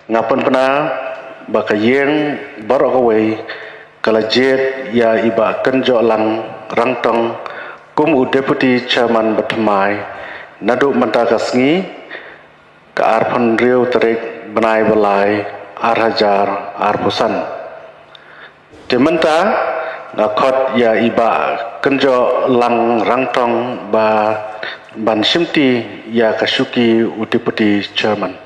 Ngapan pena bakayeng barokawai kalajet ya iba kenjo lang rangtong kumu deputy chairman batmai nadu mantagasngi ka arpon riu terik benai balai arhajar arpusan tementa ngakot ya iba kenjo lang rangtong ba ban simti ya kasuki deputy chairman.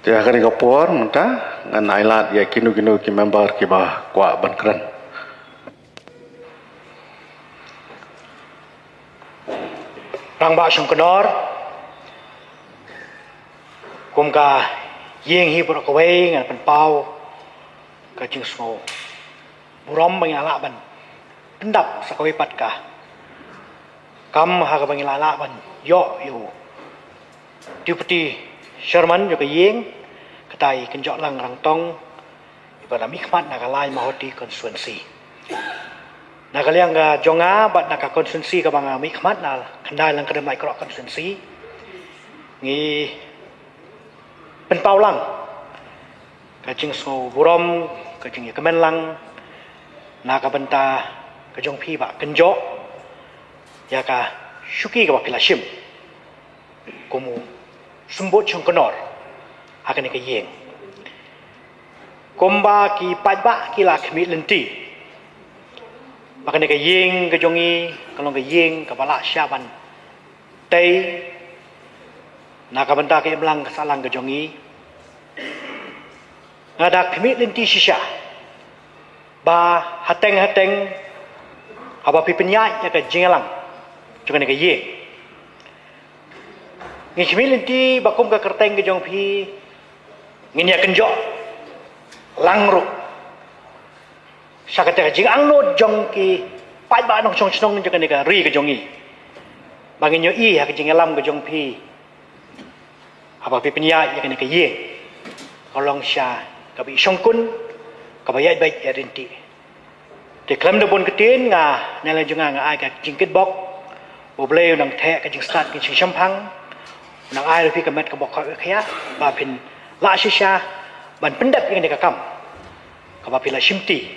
Dia akan dikapur, mentah, ngan ailat ya kinu ki member ki bah kuat bankran. Rang ba shong kenor, kum ka yeng hi pura kawai ngan penpau, ka jing smo, buram bangala ban, pendap sakawai pat ka, kam ha ka bangala ban, yo yo, deputy Sherman juga yeng ketai kenjok lang rangtong ibadah mikmat nakalai mahoti konstituensi. Nakaliang ga jonga bat naka konstituensi ka banga mikmat na kendai lang kadem lai krok konstituensi ngi penpau lang kajing so burom kajing ya kemen lang naka benta kajong pi ba kenjok ya ka syuki ka pilashim kumu sembut chong kenor akan ke yeng komba ki pajba ki la khmi lenti akan ke yeng ke jongi kalong ke yeng ke bala syaban tei naka benta ke belang ke salang ke jongi ngada khmi lenti shisha ba hateng apa pi penyai ya ke jingalang jangan ke yeng ngi khmilenti bakum ka kerteng ke jong phi nginya kenjo langruk sakate jing angno jong ki pai ba nong chong chong jong ka ri ke jongi banginyo i ha ke jing alam ke jong phi apa pi penya ya ke ye kolong sha ka bi shongkun ka bayai bai ya rinti de klam de bon ketin nga nela jonga nga ai ka jing kit bok bo bleu nang the ka jing start ki chim champang nang ai lebih kemet kebok kaya bapin la shisha ban pendat yang dekakam kabapila shimti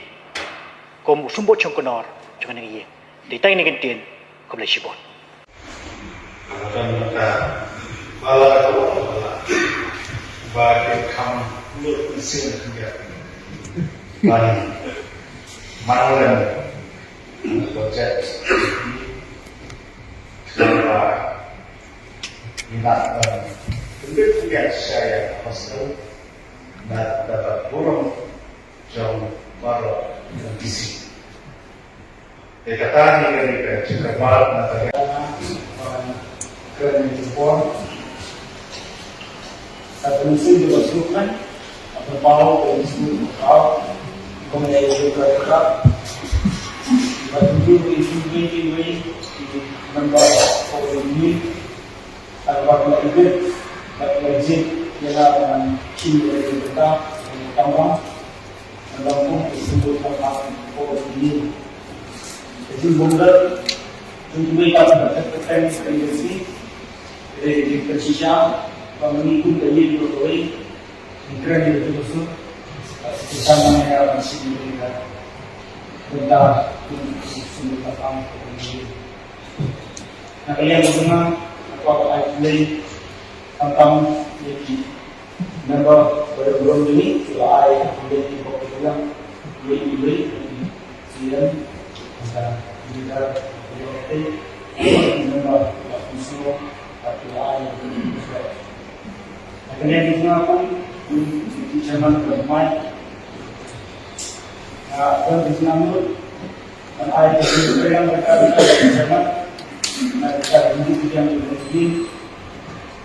kom sumbo chong konor jangan ngi di tay ni gentin kom la shibot akan maka bala ko ba ke kam lu isin ya ban manulan project nak untuk lihat saya hostel dan dapat burung jauh baru yang isi. Dekatan ini juga malam nanti kerana jempol satu musim juga sukan atau bau dari semua kau kemudian juga kerap batu itu ini membawa ini apabila itu wajib ialah cinta dari kita utama dalam disebut tentang ini. Jadi bunda untuk kita mendapatkan informasi dari persisnya mengikuti dari berbagai negara itu tersebut bersama dengan masih mereka tentang sumber tentang ini. Nah kalian bagaimana? Waktu mulai tentang jadi member belum ini sudah ada menjadi populer beli kemudian ada juga member semua atau ada akhirnya digunakan di zaman bermain dan di sana dan ada juga yang berkaitan dengan zaman mereka hidup yang lebih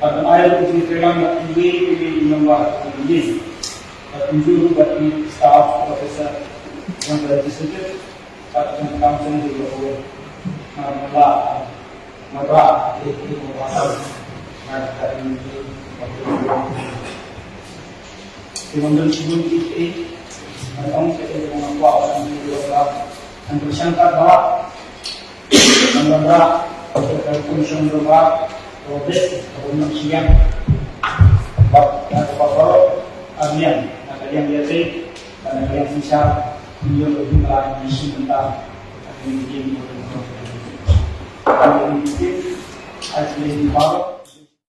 dan air putih terang ini membuat ini tunjuk bagi staff profesor yang legislatif atau yang council juga boleh menolak itu pasal dari Timbangan sebelum itu, mereka kita mengaku orang yang juga dan bersangka bahwa menolak komisi berubah robek atau siang bapak armian ada yang biasa ada yang bisa menjual jumlah di sementara ini di asli di bawah